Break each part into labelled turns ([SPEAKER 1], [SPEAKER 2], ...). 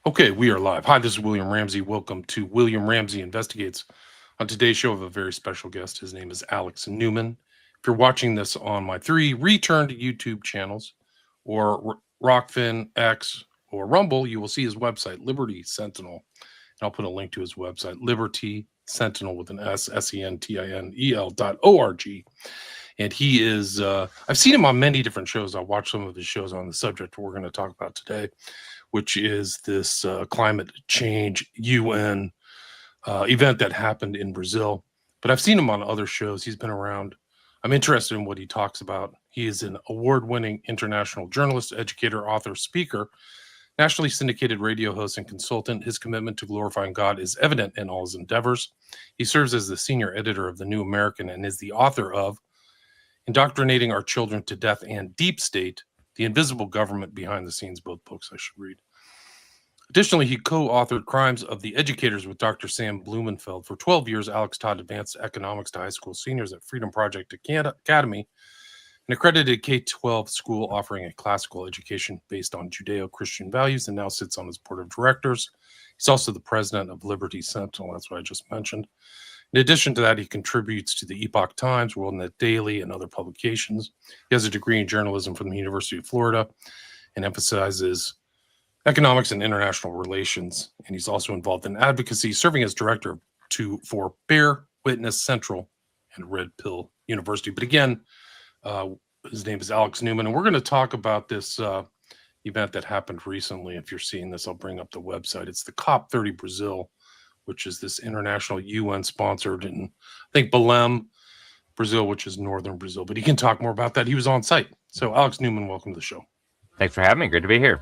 [SPEAKER 1] Okay, we are live. Hi, this is William Ramsey. Welcome to William Ramsey Investigates. On today's show, I have a very special guest. His name is Alex Newman. If you're watching this on my three returned YouTube channels, or Rockfin, X, or Rumble, you will see his website, Liberty Sentinel. And I'll put a link to his website, Liberty Sentinel with an S, SENTINEL.org. And he is, I've seen him on many different shows. I'll watch some of his shows on the subject we're going to talk about today, which is this climate change UN event that happened in Brazil. But I've seen him on other shows. He's been around. I'm interested in what he talks about. He is an award winning international journalist, educator, author, speaker, nationally syndicated radio host, and consultant. His commitment to glorifying God is evident in all his endeavors. He serves as the senior editor of The New American and is the author of Indoctrinating Our Children to Death and Deep State, The Invisible Government Behind the Scenes, both books I should read. Additionally, he co-authored Crimes of the Educators with Dr. Sam Blumenfeld. For 12 years, Alex taught advanced economics to high school seniors at Freedom Project Academy, an accredited K-12 school offering a classical education based on Judeo-Christian values, and now sits on its board of directors. He's also the president of Liberty Sentinel, that's what I just mentioned. In addition to that, he contributes to the Epoch Times, WorldNet Daily, and other publications. He has a degree in journalism from the University of Florida and emphasizes economics and international relations. And he's also involved in advocacy, serving as director for Bear Witness Central and Red Pill University. But again, his name is Alex Newman, and we're going to talk about this event that happened recently. If you're seeing this, I'll bring up the website. It's the COP30 Brazil, which is this international UN sponsored in, I think, Belém, Brazil, which is northern Brazil. But he can talk more about that. He was on site. So Alex Newman, welcome to the show.
[SPEAKER 2] Thanks for having me. Great to be here.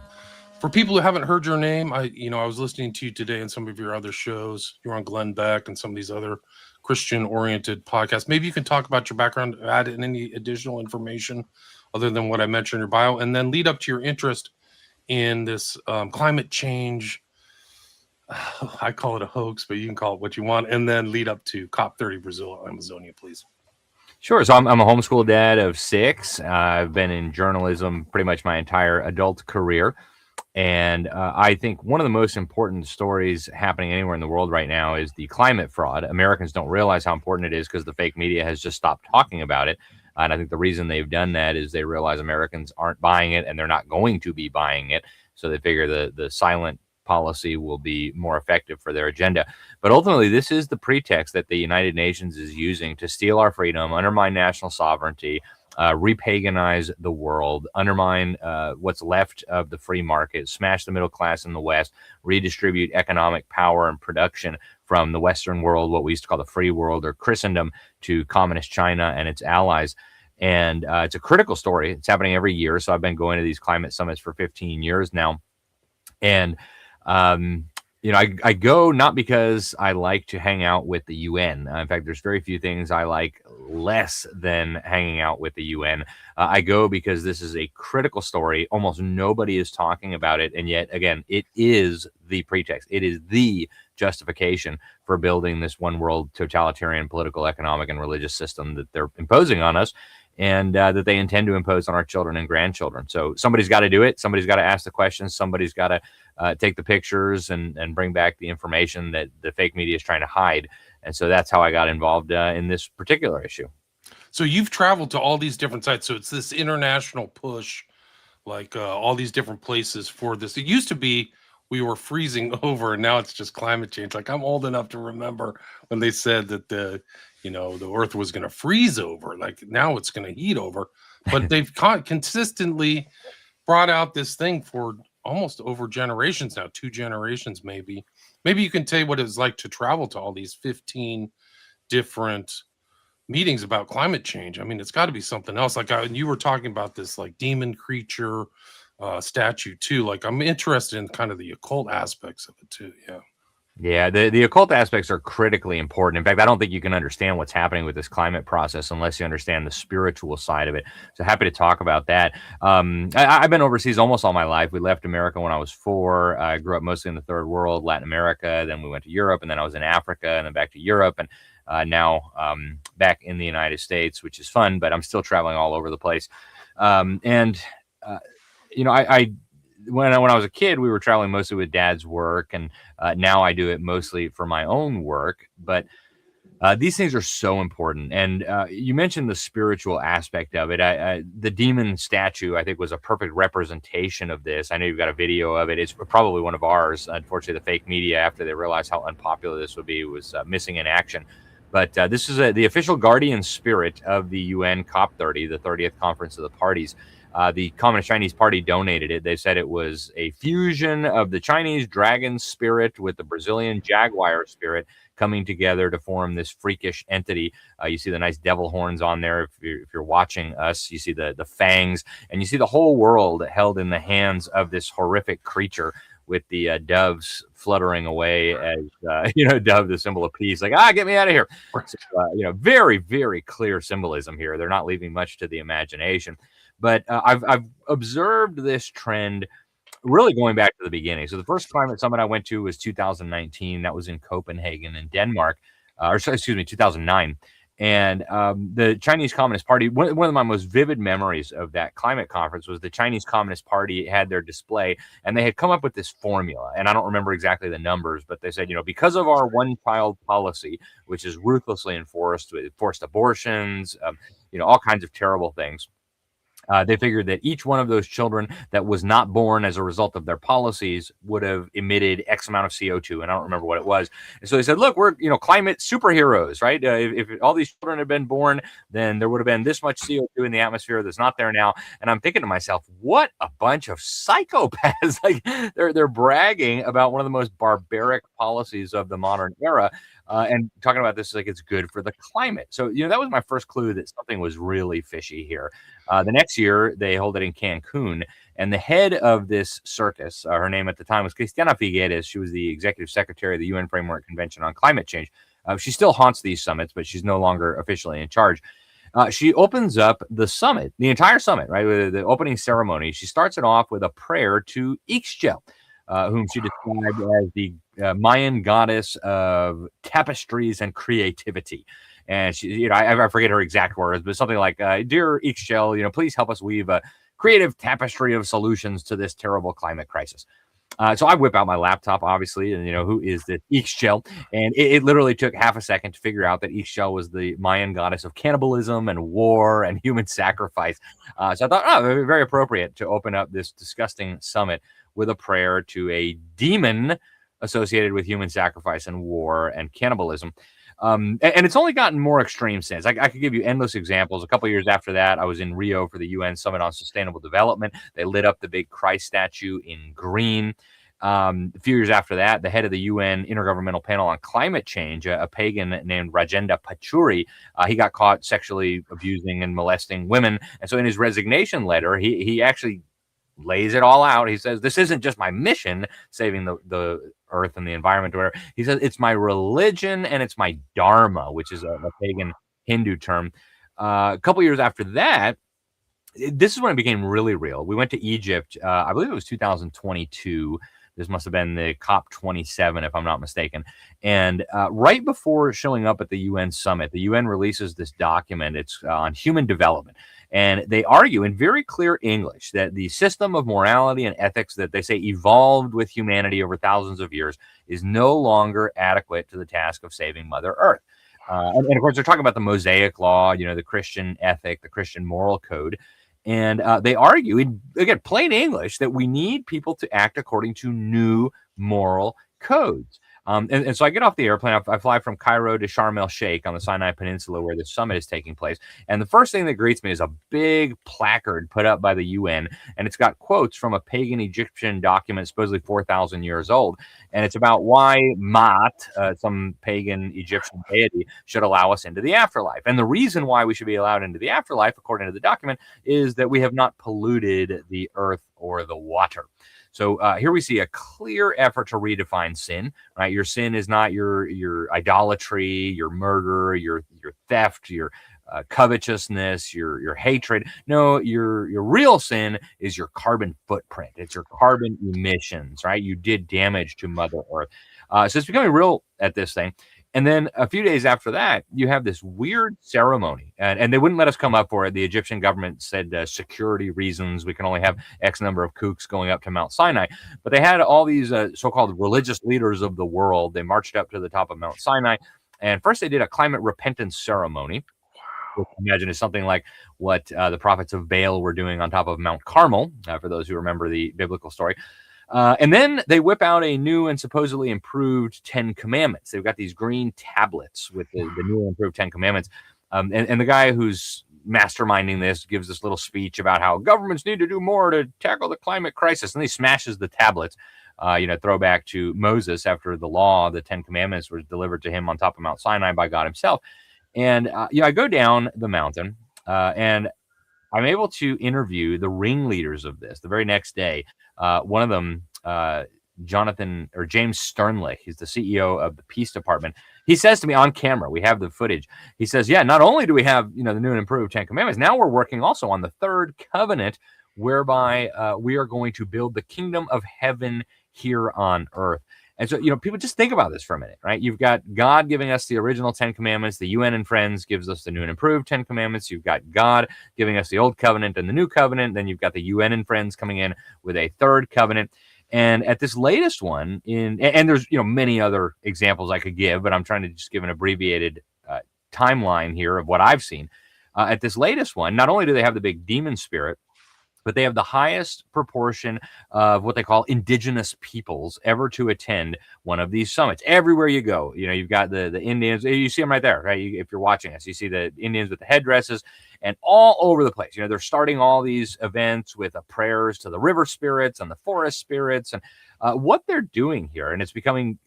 [SPEAKER 1] For people who haven't heard your name, I was listening to you today in some of your other shows. You're on Glenn Beck and some of these other Christian-oriented podcasts. Maybe you can talk about your background, add in any additional information other than what I mentioned in your bio, and then lead up to your interest in this climate change. I call it a hoax, but you can call it what you want, and then lead up to COP30 Brazil, Amazonia, please.
[SPEAKER 2] Sure. So I'm a homeschool dad of 6. I've been in journalism pretty much my entire adult career. And I think one of the most important stories happening anywhere in the world right now is the climate fraud. Americans don't realize how important it is because the fake media has just stopped talking about it. And I think the reason they've done that is they realize Americans aren't buying it and they're not going to be buying it. So they figure the silent policy will be more effective for their agenda. But ultimately, this is the pretext that the United Nations is using to steal our freedom, undermine national sovereignty, repaganize the world, undermine what's left of the free market, smash the middle class in the West, redistribute economic power and production from the Western world, what we used to call the free world or Christendom, to communist China and its allies. And it's a critical story. It's happening every year. So I've been going to these climate summits for 15 years now. And I go not because I like to hang out with the UN. In fact, there's very few things I like less than hanging out with the UN. I go because this is a critical story. Almost nobody is talking about it. And yet, again, it is the pretext. It is the justification for building this one world totalitarian political, economic, and religious system that they're imposing on us, and that they intend to impose on our children and grandchildren. So somebody's got to do it. Somebody's got to ask the questions. Somebody's got to take the pictures and bring back the information that the fake media is trying to hide. And so that's how I got involved in this particular issue.
[SPEAKER 1] So you've traveled to all these different sites. So it's this international push, like all these different places for this. It used to be we were freezing over, and now it's just climate change. Like, I'm old enough to remember when they said that the earth was going to freeze over. Like, now it's going to heat over. But they've consistently brought out this thing for almost over generations now, 2 generations maybe. Maybe you can tell you what it's like to travel to all these 15 different meetings about climate change. I mean, it's got to be something else. Like you were talking about this like demon creature statue too. Like, I'm interested in kind of the occult aspects of it too.
[SPEAKER 2] Yeah, the occult aspects are critically important. In fact, I don't think you can understand what's happening with this climate process unless you understand the spiritual side of it. So happy to talk about that. I've been overseas almost all my life. We left America when I was 4. I grew up mostly in the third world, Latin America. Then we went to Europe, and then I was in Africa, and then back to Europe, and now back in the United States, which is fun, but I'm still traveling all over the place. when I was a kid, we were traveling mostly with Dad's work, and now I do it mostly for my own work. But these things are so important. And you mentioned the spiritual aspect of it. The demon statue, I think, was a perfect representation of this. I know you've got a video of it. It's probably one of ours. Unfortunately, the fake media, after they realized how unpopular this would be, was missing in action. But this is the official guardian spirit of the UN COP30, the 30th Conference of the Parties. The Communist Chinese Party donated it. They said it was a fusion of the Chinese dragon spirit with the Brazilian jaguar spirit coming together to form this freakish entity. You see the nice devil horns on there. If you're watching us, you see the fangs, and you see the whole world held in the hands of this horrific creature with the doves fluttering away as, dove, the symbol of peace, like, get me out of here. So, very, very clear symbolism here. They're not leaving much to the imagination. But I've observed this trend really going back to the beginning. So the first climate summit I went to was 2019. That was in Copenhagen in Denmark, 2009. And the Chinese Communist Party, one of my most vivid memories of that climate conference was the Chinese Communist Party had their display, and they had come up with this formula. And I don't remember exactly the numbers, but they said, because of our one-child policy, which is ruthlessly enforced with forced abortions, all kinds of terrible things. They figured that each one of those children that was not born as a result of their policies would have emitted X amount of CO2, and I don't remember what it was. And so they said, look, we're climate superheroes, right? If all these children had been born, then there would have been this much CO2 in the atmosphere that's not there now. And I'm thinking to myself, what a bunch of psychopaths! Like they're bragging about one of the most barbaric policies of the modern era. And talking about this like it's good for the climate. So, that was my first clue that something was really fishy here. The next year, they hold it in Cancun, and the head of this circus, her name at the time was Cristiana Figueres. She was the executive secretary of the UN Framework Convention on Climate Change. She still haunts these summits, but she's no longer officially in charge. She opens up the summit, the entire summit, right, with the opening ceremony. She starts it off with a prayer to Ixchel, whom she described as the Mayan goddess of tapestries and creativity. And she, I forget her exact words, but something like, "Dear Ixchel, please help us weave a creative tapestry of solutions to this terrible climate crisis." So I whip out my laptop, obviously, and who is this Ixchel? And it literally took half a second to figure out that Ixchel was the Mayan goddess of cannibalism and war and human sacrifice. So I thought, very appropriate to open up this disgusting summit with a prayer to a demon associated with human sacrifice and war and cannibalism. And it's only gotten more extreme since. I could give you endless examples. A couple of years after that, I was in Rio for the UN Summit on Sustainable Development. They lit up the big Christ statue in green. A few years after that, the head of the UN Intergovernmental Panel on Climate Change, a pagan named Rajendra Pachauri, he got caught sexually abusing and molesting women. And so in his resignation letter, he actually lays it all out. He says, this isn't just my mission, saving the earth and the environment, or whatever. He says, it's my religion and it's my dharma, which is a pagan Hindu term. A couple years after that, this is when it became really real. We went to Egypt. I believe it was 2022. This must have been the COP27, if I'm not mistaken. And right before showing up at the UN summit, the UN releases this document. It's on human development. And they argue in very clear English that the system of morality and ethics that they say evolved with humanity over thousands of years is no longer adequate to the task of saving Mother Earth. And of course, they're talking about the Mosaic Law, the Christian ethic, the Christian moral code. And they argue, in, again, plain English, that we need people to act according to new moral codes. And so I get off the airplane. I fly from Cairo to Sharm el Sheikh on the Sinai Peninsula, where the summit is taking place. And the first thing that greets me is a big placard put up by the UN. And it's got quotes from a pagan Egyptian document, supposedly 4,000 years old. And it's about why Maat, some pagan Egyptian deity, should allow us into the afterlife. And the reason why we should be allowed into the afterlife, according to the document, is that we have not polluted the earth or the water. So here we see a clear effort to redefine sin, right? Your sin is not your idolatry, your murder, your theft, your covetousness, your hatred. No, your real sin is your carbon footprint. It's your carbon emissions, right? You did damage to Mother Earth. So it's becoming real at this thing. And then a few days after that, you have this weird ceremony, and they wouldn't let us come up for it. The Egyptian government said security reasons, we can only have X number of kooks going up to Mount Sinai. But they had all these so-called religious leaders of the world. They marched up to the top of Mount Sinai, and first they did a climate repentance ceremony, which I imagine is something like what the prophets of Baal were doing on top of Mount Carmel, for those who remember the biblical story. And then they whip out a new and supposedly improved 10 Commandments. They've got these green tablets with the new and improved 10 Commandments. And the guy who's masterminding this gives this little speech about how governments need to do more to tackle the climate crisis. And he smashes the tablets, throwback to Moses after the law, the 10 Commandments was delivered to him on top of Mount Sinai by God himself. And I go down the mountain and I'm able to interview the ringleaders of this the very next day. One of them, James Sternlich, he's the CEO of the Peace Department. He says to me on camera, we have the footage. He says, yeah, not only do we have, the new and improved 10 Commandments, now we're working also on the third covenant, whereby we are going to build the kingdom of heaven here on earth. And so, people just think about this for a minute, right? You've got God giving us the original 10 Commandments. The UN and Friends gives us the new and improved 10 Commandments. You've got God giving us the old covenant and the new covenant. Then you've got the UN and Friends coming in with a third covenant. And at this latest one, and there's, many other examples I could give, but I'm trying to just give an abbreviated timeline here of what I've seen. At this latest one, not only do they have the big demon spirit, but they have the highest proportion of what they call indigenous peoples ever to attend one of these summits. Everywhere you go, you've got the Indians. You see them right there, right? If you're watching us, you see the Indians with the headdresses, and all over the place. They're starting all these events with prayers to the river spirits and the forest spirits, and what they're doing here, and it's becoming,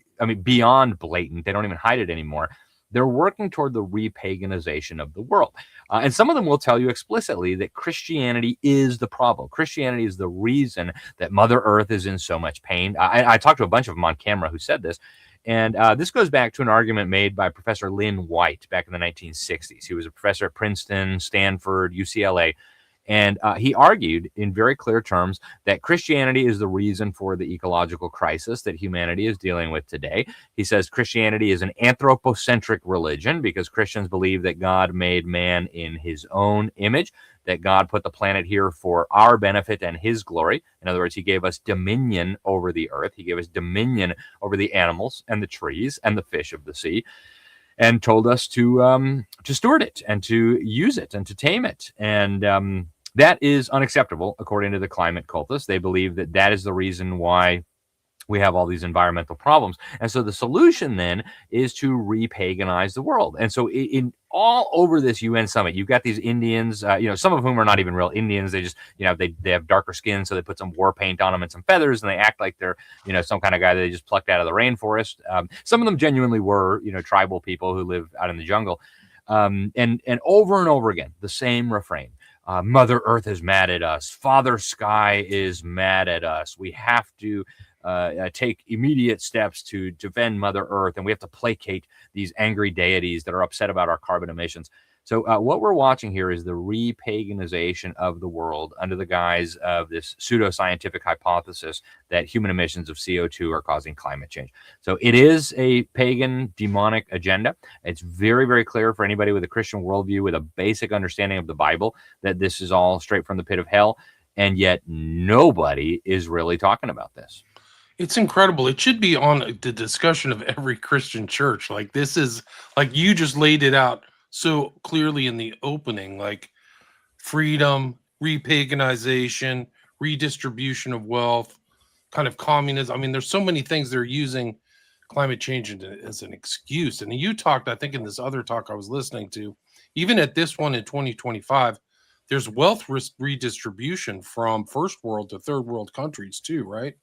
[SPEAKER 2] beyond blatant. They don't even hide it anymore. They're working toward the repaganization of the world. And some of them will tell you explicitly that Christianity is the problem. Christianity is the reason that Mother Earth is in so much pain. I talked to a bunch of them on camera who said this. And this goes back to an argument made by Professor Lynn White back in the 1960s. He was a professor at Princeton, Stanford, UCLA. And he argued in very clear terms that Christianity is the reason for the ecological crisis that humanity is dealing with today. He says Christianity is an anthropocentric religion because Christians believe that God made man in his own image, that God put the planet here for our benefit and his glory. In other words, he gave us dominion over the earth. He gave us dominion over the animals and the trees and the fish of the sea, and told us to steward it and to use it and to tame it. And that is unacceptable, according to the climate cultists. They believe that that is the reason why we have all these environmental problems. And so the solution then is to repaganize the world. And so in all over this UN summit, you've got these Indians, some of whom are not even real Indians. They just, they have darker skin, so they put some war paint on them and some feathers, and they act like they're, some kind of guy that they just plucked out of the rainforest. Some of them genuinely were, tribal people who live out in the jungle. And over and over again, the same refrain. Mother Earth is mad at us. Father Sky is mad at us. We have to take immediate steps to defend Mother Earth, and we have to placate these angry deities that are upset about our carbon emissions. So what we're watching here is the repaganization of the world under the guise of this pseudoscientific hypothesis that human emissions of CO2 are causing climate change. So it is a pagan, demonic agenda. It's very, very clear for anybody with a Christian worldview, with a basic understanding of the Bible, that this is all straight from the pit of hell. And yet nobody is really talking about this.
[SPEAKER 1] It's incredible. It should be on the discussion of every Christian church. Like, this is, like, you just laid it out so clearly in the opening, like freedom, repaganization, redistribution of wealth, kind of communism. There's so many things they're using climate change as an excuse. And you talked, I think, in this other talk I was listening to, even at this one in 2025, there's wealth redistribution from first world to third world countries too, right?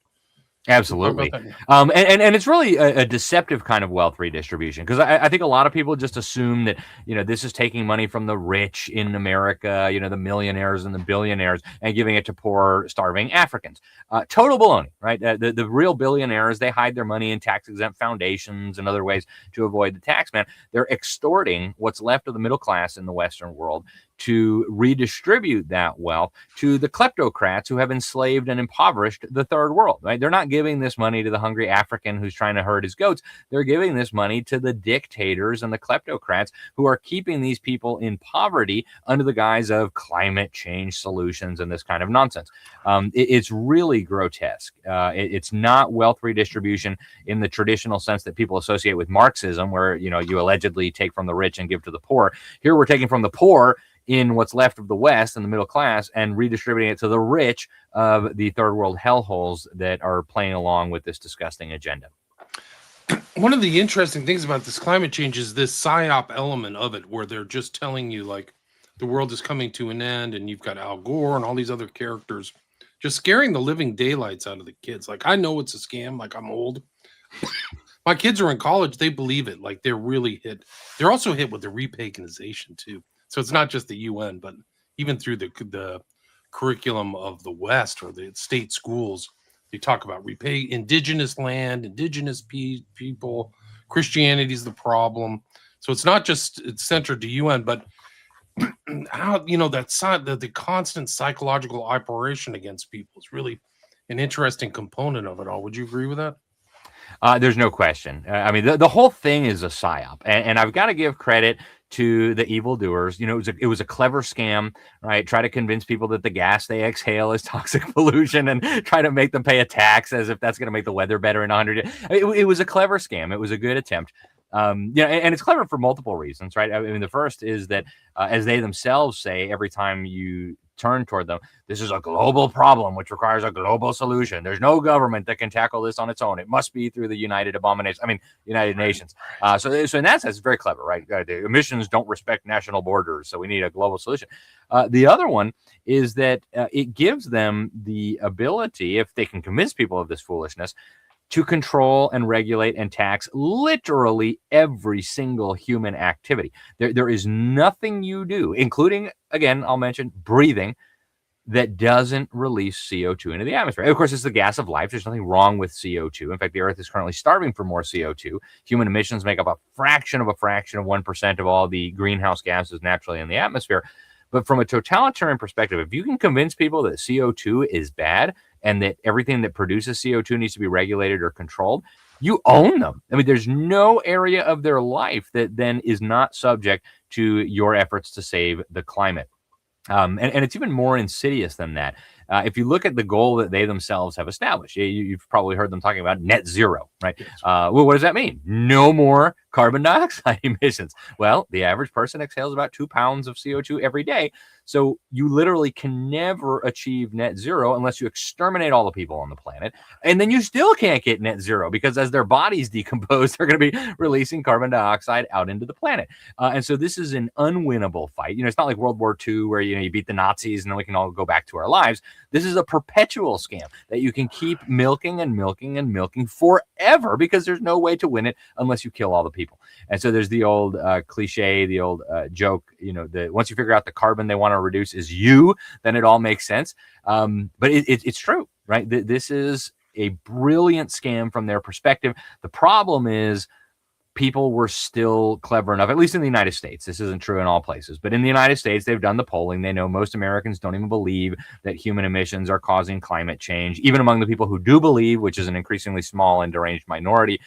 [SPEAKER 2] Absolutely. And it's really a deceptive kind of wealth redistribution, because I think a lot of people just assume that, this is taking money from the rich in America, the millionaires and the billionaires, and giving it to poor, starving Africans. Total baloney, right? The real billionaires, they hide their money in tax-exempt foundations and other ways to avoid the tax man. They're extorting what's left of the middle class in the Western world to redistribute that wealth to the kleptocrats who have enslaved and impoverished the third world, right? They're not giving this money to the hungry African who's trying to herd his goats. They're giving this money to the dictators and the kleptocrats who are keeping these people in poverty under the guise of climate change solutions and this kind of nonsense. It's really grotesque. It's not wealth redistribution in the traditional sense that people associate with Marxism, where you allegedly take from the rich and give to the poor. Here we're taking from the poor in what's left of the West and the middle class and redistributing it to the rich of the third world hellholes that are playing along with this disgusting agenda.
[SPEAKER 1] One of the interesting things about this climate change is this psyop element of it, where they're just telling you like the world is coming to an end, and you've got Al Gore and all these other characters just scaring the living daylights out of the kids. Like, I know it's a scam. Like, I'm old. My kids are in college. They believe it. Like, they're really hit. They're also hit with the repaganization too. So it's not just the UN, but even through the curriculum of the West or the state schools, they talk about repay indigenous land, indigenous people. Christianity is the problem. So it's not just it's centered to UN, but how that side, the constant psychological operation against people is really an interesting component of it all. Would you agree with that?
[SPEAKER 2] There's no question. I mean, the whole thing is a psyop, and I've got to give credit to the evildoers. It was a clever scam, right? Try to convince people that the gas they exhale is toxic pollution, and try to make them pay a tax as if that's going to make the weather better in 100 years. It was a clever scam. It was a good attempt. And it's clever for multiple reasons, right? I mean, the first is that, as they themselves say, every time you turn toward them, this is a global problem which requires a global solution. There's no government that can tackle this on its own. It must be through the United Nations. So in that sense, it's very clever, right? The emissions don't respect national borders, so we need a global solution. The other one is that it gives them the ability, if they can convince people of this foolishness, to control and regulate and tax literally every single human activity. There is nothing you do, including, again, I'll mention breathing, that doesn't release CO2 into the atmosphere. Of course, it's the gas of life. There's nothing wrong with CO2. In fact, the Earth is currently starving for more CO2. Human emissions make up a fraction of 1% of all the greenhouse gases naturally in the atmosphere. But from a totalitarian perspective, if you can convince people that CO2 is bad and that everything that produces CO2 needs to be regulated or controlled, you own them. I mean, there's no area of their life that then is not subject to your efforts to save the climate. And it's even more insidious than that. If you look at the goal that they themselves have established, you've probably heard them talking about net zero, right?
[SPEAKER 1] Yes.
[SPEAKER 2] Well, what does that mean? No more carbon dioxide emissions. Well, the average person exhales about 2 pounds of CO2 every day. So you literally can never achieve net zero unless you exterminate all the people on the planet. And then you still can't get net zero because as their bodies decompose, they're going to be releasing carbon dioxide out into the planet. And so this is an unwinnable fight. It's not like World War II where, you beat the Nazis and then we can all go back to our lives. This is a perpetual scam that you can keep milking and milking and milking forever because there's no way to win it unless you kill all the people. And so there's the old cliche, the old joke, that once you figure out the carbon they want to reduce is you, then it all makes sense. But it's true, right? This is a brilliant scam from their perspective. The problem is people were still clever enough, at least in the United States. This isn't true in all places, but in the United States, they've done the polling. They know most Americans don't even believe that human emissions are causing climate change. Even among the people who do believe, which is an increasingly small and deranged minority,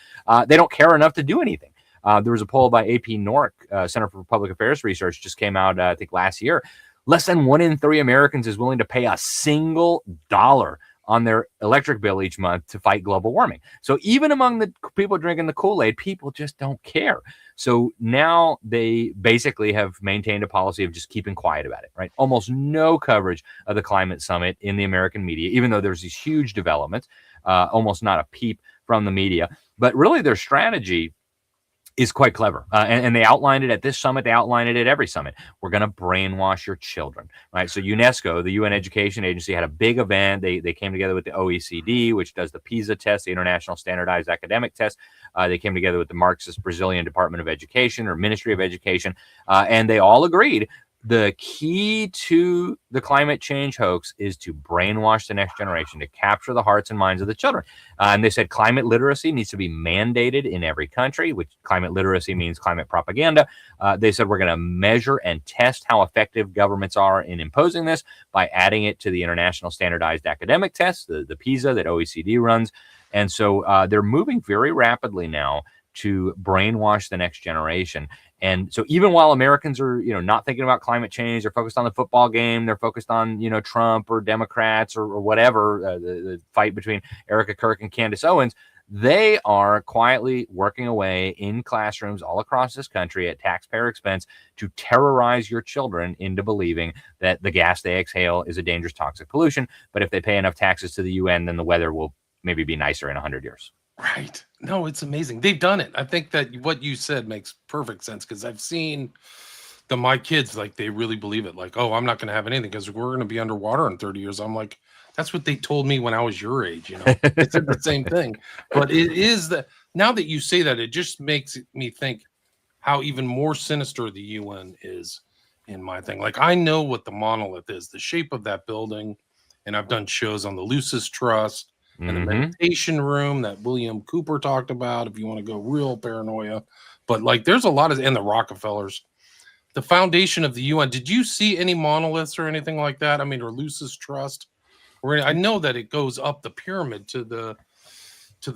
[SPEAKER 2] they don't care enough to do anything. There was a poll by AP Nork, Center for Public Affairs Research, just came out, I think, last year. Less than 1 in 3 Americans is willing to pay a single dollar on their electric bill each month to fight global warming. So even among the people drinking the Kool-Aid, people just don't care. So now they basically have maintained a policy of just keeping quiet about it, right? Almost no coverage of the climate summit in the American media, even though there's these huge developments, almost not a peep from the media. But really their strategy is quite clever. And they outlined it at this summit. They outlined it at every summit. We're going to brainwash your children, right? So UNESCO, the UN Education Agency, had a big event. They came together with the OECD, which does the PISA test, the International Standardized Academic Test. They came together with the Marxist Brazilian Department of Education or Ministry of Education. And they all agreed The key to the climate change hoax is to brainwash the next generation, to capture the hearts and minds of the children. And they said climate literacy needs to be mandated in every country, which climate literacy means climate propaganda. They said we're going to measure and test how effective governments are in imposing this by adding it to the international standardized academic tests, the PISA that OECD runs. And so they're moving very rapidly now to brainwash the next generation. And so even while Americans are, not thinking about climate change, they're focused on the football game, they're focused on, Trump or Democrats or whatever, the fight between Erica Kirk and Candace Owens, they are quietly working away in classrooms all across this country at taxpayer expense to terrorize your children into believing that the gas they exhale is a dangerous toxic pollution. But if they pay enough taxes to the UN, then the weather will maybe be nicer in 100 years.
[SPEAKER 1] Right. No, it's amazing. They've done it. I think that what you said makes perfect sense because I've seen my kids, like, they really believe it. Like, oh, I'm not going to have anything because we're going to be underwater in 30 years. I'm like, that's what they told me when I was your age. They said the same thing. But it is now that you say that, it just makes me think how even more sinister the UN is in my thing. Like, I know what the monolith is, the shape of that building. And I've done shows on the Lucis Trust and the meditation room that William Cooper talked about, if you want to go real paranoia. But like, there's a lot of, and the Rockefellers, the foundation of the UN. Did you see any monoliths or anything like that? I mean, or Lucis Trust? I know that it goes up the pyramid to the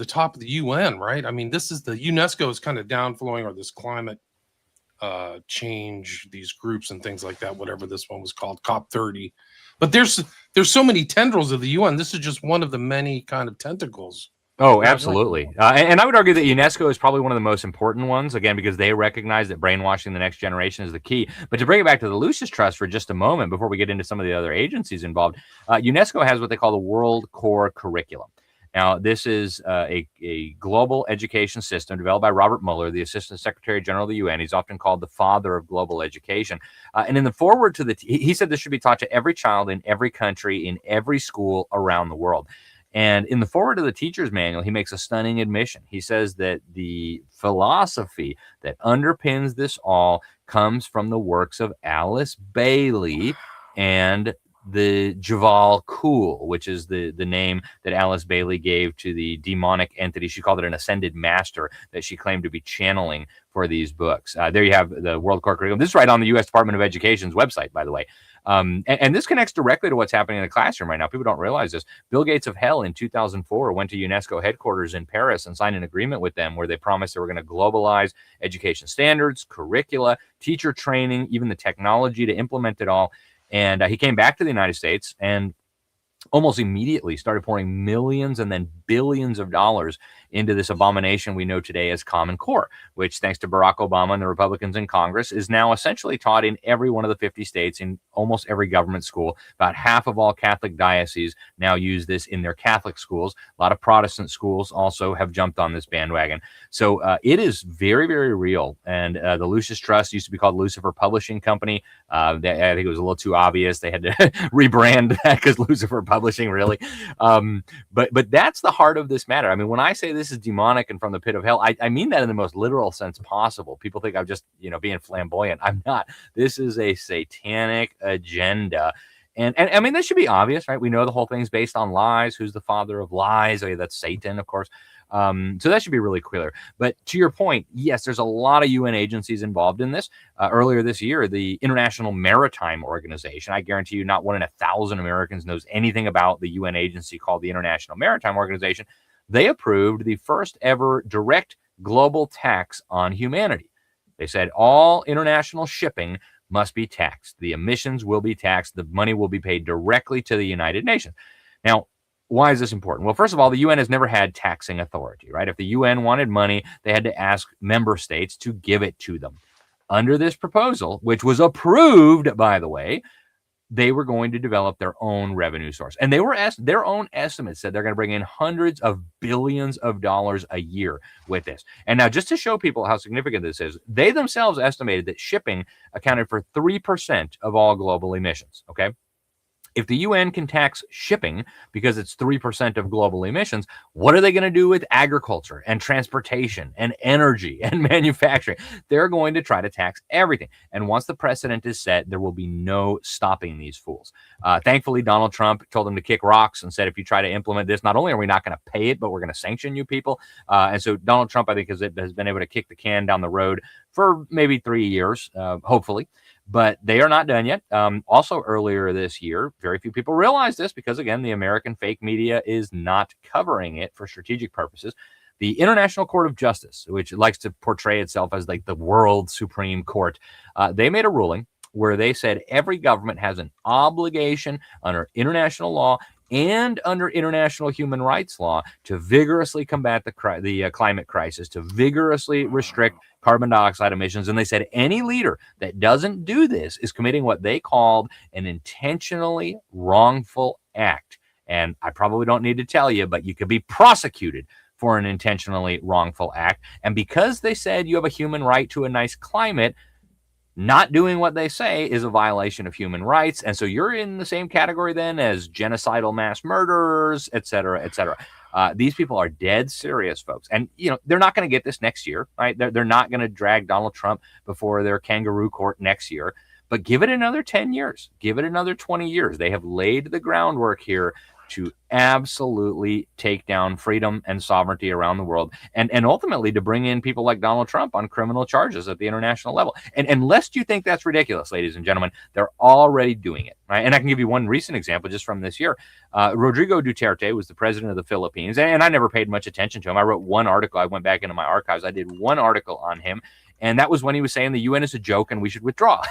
[SPEAKER 1] top of the UN, right? I mean, this is the UNESCO is kind of downflowing, or this climate change, these groups and things like that, whatever this one was called, COP30. But there's so many tendrils of the UN. This is just one of the many kind of tentacles.
[SPEAKER 2] Oh, absolutely. And I would argue that UNESCO is probably one of the most important ones, again, because they recognize that brainwashing the next generation is the key. But to bring it back to the Lucis Trust for just a moment, before we get into some of the other agencies involved, UNESCO has what they call the World Core Curriculum. Now, this is a global education system developed by Robert Mueller, the Assistant Secretary General of the UN. He's often called the father of global education. And in the foreword to he said this should be taught to every child in every country, in every school around the world. And in the foreword to the teacher's manual, he makes a stunning admission. He says that the philosophy that underpins this all comes from the works of Alice Bailey and the Javal Kul, which is the name that Alice Bailey gave to the demonic entity. She called it an ascended master that she claimed to be channeling for these books. There you have the World Core Curriculum. This is right on the U.S. Department of Education's website, by the way. And this connects directly to what's happening in the classroom right now. People don't realize this. Bill Gates of Hell in 2004 went to UNESCO headquarters in Paris and signed an agreement with them where they promised they were going to globalize education standards, curricula, teacher training, even the technology to implement it all. And he came back to the United States and almost immediately started pouring millions and then billions of dollars into this abomination we know today as Common Core, which, thanks to Barack Obama and the Republicans in Congress, is now essentially taught in every one of the 50 states in almost every government school. About half of all Catholic dioceses now use this in their Catholic schools. A lot of Protestant schools also have jumped on this bandwagon. So it is very, very real. And the Lucis Trust used to be called Lucifer Publishing Company. I think it was a little too obvious. They had to rebrand that because Lucifer Publishing, really. But that's the heart of this matter. I mean, when I say this is demonic and from the pit of hell, I mean that in the most literal sense possible. People think I'm just, being flamboyant. I'm not. This is a satanic agenda. And I mean, this should be obvious, right? We know the whole thing's based on lies. Who's the father of lies? Oh, yeah, that's Satan, of course. So that should be really clear. But to your point, yes, there's a lot of UN agencies involved in this. Earlier this year, the International Maritime Organization, I guarantee you not 1 in 1,000 Americans knows anything about the UN agency called the International Maritime Organization. They approved the first ever direct global tax on humanity. They said all international shipping must be taxed. The emissions will be taxed. The money will be paid directly to the United Nations. Now, why is this important? Well, first of all, the UN has never had taxing authority, right? If the UN wanted money, they had to ask member states to give it to them. Under this proposal, which was approved, by the way, they were going to develop their own revenue source. And they were asked, their own estimates said they're going to bring in hundreds of billions of dollars a year with this. And now, just to show people how significant this is, they themselves estimated that shipping accounted for 3% of all global emissions, okay? If the UN can tax shipping because it's 3% of global emissions, what are they going to do with agriculture and transportation and energy and manufacturing? They're going to try to tax everything. And once the precedent is set, there will be no stopping these fools. Thankfully, Donald Trump told them to kick rocks and said, if you try to implement this, not only are we not going to pay it, but we're going to sanction you people. And so Donald Trump, I think, has been able to kick the can down the road for maybe 3 years, hopefully. But they are not done yet. Also, earlier this year, very few people realize this because, again, the American fake media is not covering it for strategic purposes. The International Court of Justice, which likes to portray itself as like the world Supreme Court, they made a ruling where they said every government has an obligation under international law and under international human rights law to vigorously combat the climate crisis, to vigorously restrict carbon dioxide emissions. And they said any leader that doesn't do this is committing what they called an intentionally wrongful act. And I probably don't need to tell you, but you could be prosecuted for an intentionally wrongful act. And because they said you have a human right to a nice climate, not doing what they say is a violation of human rights. And so you're in the same category then as genocidal mass murderers, et cetera, et cetera. These people are dead serious, folks. And, they're not going to get this next year, right? They're not going to drag Donald Trump before their kangaroo court next year. But give it another 10 years. Give it another 20 years. They have laid the groundwork here to absolutely take down freedom and sovereignty around the world, and ultimately to bring in people like Donald Trump on criminal charges at the international level. And lest you think that's ridiculous, ladies and gentlemen, they're already doing it, right? And I can give you one recent example just from this year. Rodrigo Duterte was the president of the Philippines, and I never paid much attention to him. I wrote one article. I went back into my archives. I did one article on him. And that was when he was saying the UN is a joke and we should withdraw.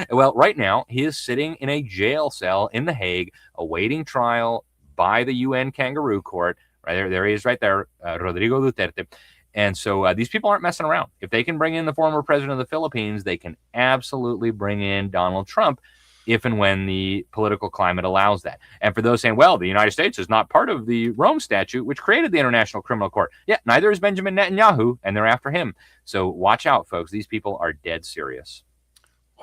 [SPEAKER 2] Well, right now, he is sitting in a jail cell in The Hague, awaiting trial by the UN kangaroo court. Right there he is right there, Rodrigo Duterte. And so these people aren't messing around. If they can bring in the former president of the Philippines, they can absolutely bring in Donald Trump if and when the political climate allows that. And for those saying, well, the United States is not part of the Rome Statute, which created the International Criminal Court. Yeah, neither is Benjamin Netanyahu, and they're after him. So watch out, folks. These people are dead serious.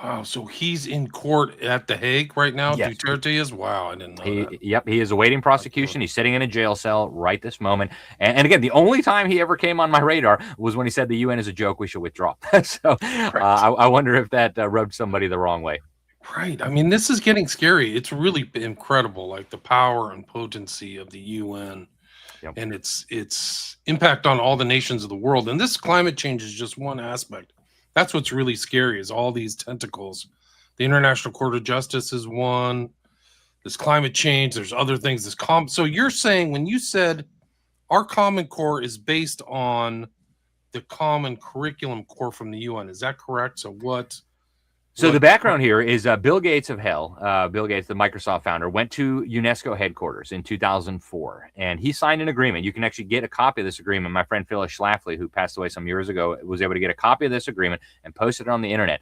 [SPEAKER 1] Wow, so he's in court at The Hague right now?
[SPEAKER 2] Yes.
[SPEAKER 1] Duterte is? Wow, I didn't know that.
[SPEAKER 2] Yep, he is awaiting prosecution. He's sitting in a jail cell right this moment. And again, the only time he ever came on my radar was when he said the UN is a joke, we should withdraw. So I wonder if that rubbed somebody the wrong way.
[SPEAKER 1] Right. I mean, this is getting scary. It's really incredible, like the power and potency of the UN. Yep. And its impact on all the nations of the world. And this climate change is just one aspect. That's what's really scary, is all these tentacles. The International Court of Justice is one. This climate change, there's other things. So you're saying, when you said our Common Core is based on the Common Curriculum Core from the UN, is that correct? So
[SPEAKER 2] So the background here is Bill Gates of hell, Bill Gates, the Microsoft founder, went to UNESCO headquarters in 2004, and he signed an agreement. You can actually get a copy of this agreement. My friend Phyllis Schlafly, who passed away some years ago, was able to get a copy of this agreement and posted it on the internet.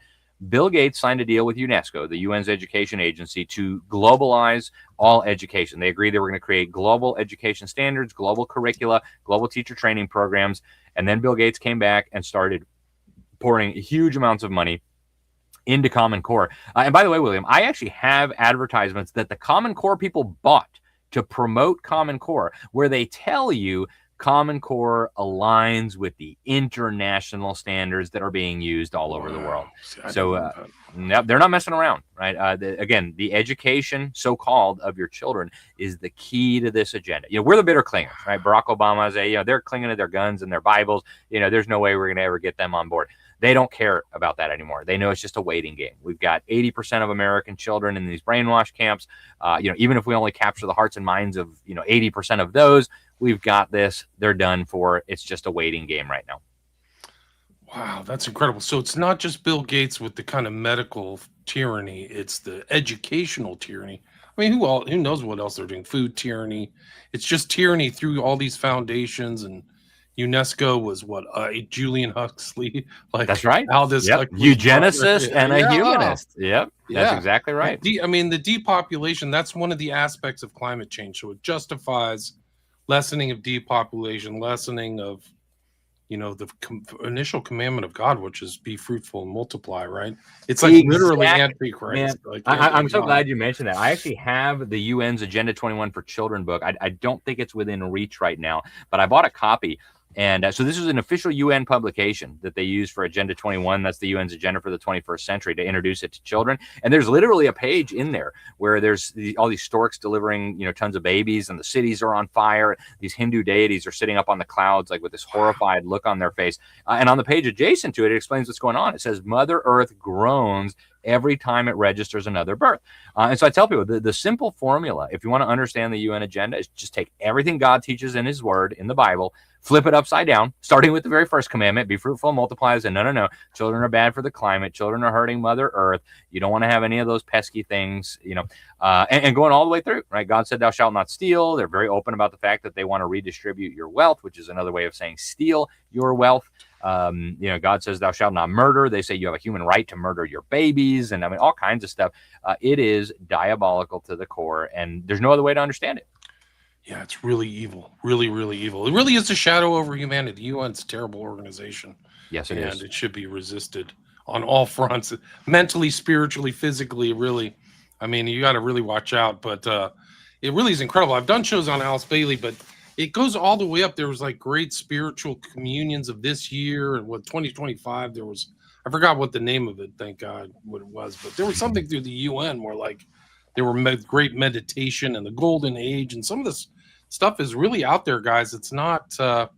[SPEAKER 2] Bill Gates signed a deal with UNESCO, the UN's education agency, to globalize all education. They agreed they were going to create global education standards, global curricula, global teacher training programs. And then Bill Gates came back and started pouring huge amounts of money into Common Core. And by the way, William, I actually have advertisements that the Common Core people bought to promote Common Core, where they tell you Common Core aligns with the international standards that are being used all over the world. So they're not messing around, right? Again, the education, so-called, of your children is the key to this agenda. We're the bitter clingers, right? Barack Obama say, they're clinging to their guns and their Bibles. There's no way we're going to ever get them on board. They don't care about that anymore. They know it's just a waiting game. We've got 80% of American children in these brainwash camps. Even if we only capture the hearts and minds of 80% of those, we've got this. They're done for. It's just a waiting game right now.
[SPEAKER 1] Wow, that's incredible. So it's not just Bill Gates with the kind of medical tyranny; it's the educational tyranny. I mean, who knows what else they're doing? Food tyranny. It's just tyranny through all these foundations. And UNESCO was what, Julian Huxley?
[SPEAKER 2] That's right.
[SPEAKER 1] Aldous
[SPEAKER 2] Huxley, eugenicist and a humanist. Yep, that's exactly right.
[SPEAKER 1] The depopulation, that's one of the aspects of climate change. So it justifies lessening of depopulation, lessening of the initial commandment of God, which is be fruitful and multiply, right? It's like literally
[SPEAKER 2] Exactly. Man,
[SPEAKER 1] Antichrist, like
[SPEAKER 2] I'm so
[SPEAKER 1] anti-God.
[SPEAKER 2] glad you mentioned that. I actually have the UN's Agenda 21 for Children book. I don't think it's within reach right now, but I bought a copy. And so this is an official UN publication that they use for Agenda 21. That's the UN's agenda for the 21st century, to introduce it to children. And there's literally a page in there where there's all these storks delivering, tons of babies, and the cities are on fire. These Hindu deities are sitting up on the clouds, like with this horrified look on their face. And on the page adjacent to it, it explains what's going on. It says, Mother Earth groans every time it registers another birth. And so I tell people the simple formula, if you want to understand the UN agenda, is just take everything God teaches in his word, in the Bible, flip it upside down, starting with the very first commandment, be fruitful and multiply. And no, children are bad for the climate. Children are hurting Mother Earth. You don't want to have any of those pesky things, and going all the way through, right? God said, thou shalt not steal. They're very open about the fact that they want to redistribute your wealth, which is another way of saying steal your wealth. God says, thou shalt not murder. They say you have a human right to murder your babies, and all kinds of stuff. It is diabolical to the core, and there's no other way to understand it.
[SPEAKER 1] Yeah, it's really evil, really, really evil. It really is a shadow over humanity. The UN's a terrible organization.
[SPEAKER 2] Yes, it is.
[SPEAKER 1] And it should be resisted on all fronts, mentally, spiritually, physically. Really, you got to really watch out. But it really is incredible. I've done shows on Alice Bailey, but it goes all the way up. There was like great spiritual communions of this year, and 2025 there was. I forgot what the name of it. Thank God, what it was. But there was something through the UN where like there were great meditation and the golden age, and some of this stuff is really out there, guys. It's not a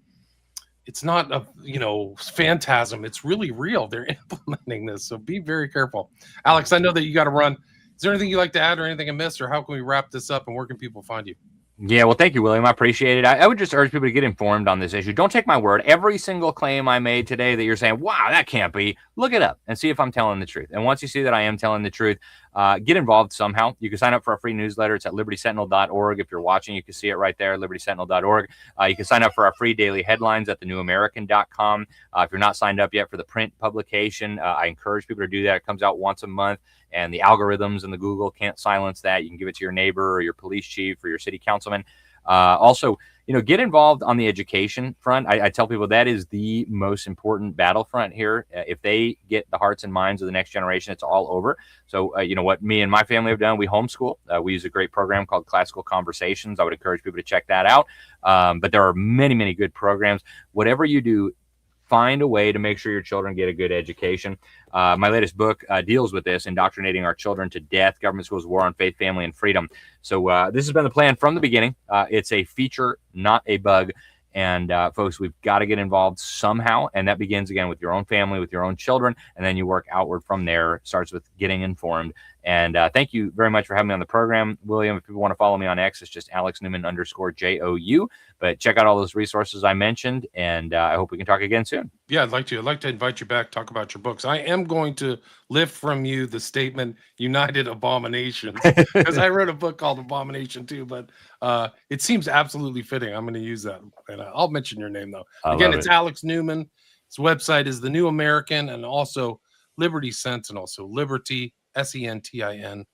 [SPEAKER 1] phantasm. It's really real. They're implementing this, so be very careful. Alex, I know that you got to run. Is there anything you'd like to add or anything I missed, or how can we wrap this up, and where can people find you?
[SPEAKER 2] Yeah, well, thank you, William. I appreciate it. I would just urge people to get informed on this issue. Don't take my word. Every single claim I made today that you're saying, wow, that can't be, look it up and see if I'm telling the truth. And once you see that I am telling the truth, get involved somehow. You can sign up for our free newsletter. It's at libertysentinel.org. If you're watching, you can see it right there, libertysentinel.org. You can sign up for our free daily headlines at thenewamerican.com. If you're not signed up yet for the print publication, I encourage people to do that. It comes out once a month, and the algorithms in the Google can't silence that. You can give it to your neighbor or your police chief or your city councilman. Also, get involved on the education front. I tell people that is the most important battlefront here. If they get the hearts and minds of the next generation, it's all over. So, what me and my family have done, we homeschool. We use a great program called Classical Conversations. I would encourage people to check that out. But there are many, many good programs. Whatever you do, find a way to make sure your children get a good education. My latest book deals with this, Indoctrinating Our Children to Death, Government Schools, War on Faith, Family, and Freedom. So this has been the plan from the beginning. It's a feature, not a bug. And folks, we've got to get involved somehow. And that begins, again, with your own family, with your own children. And then you work outward from there. It starts with getting informed. And thank you very much for having me on the program, William. If people want to follow me on X, it's just AlexNewman_JOU. But check out all those resources I mentioned, and I hope we can talk again soon.
[SPEAKER 1] Yeah, I'd like to invite you back, talk about your books. I am going to lift from you the statement United Abominations, because I wrote a book called Abomination too, but it seems absolutely fitting. I'm going to use that, and I'll mention your name though. Again, it's Alex Newman. His website is The New American, and also Liberty Sentinel. So Liberty, SENTINEL.org.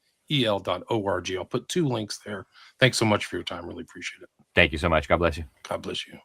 [SPEAKER 1] I'll put 2 links there. Thanks so much for your time. Really appreciate it.
[SPEAKER 2] Thank you so much. God bless you.
[SPEAKER 1] God bless you.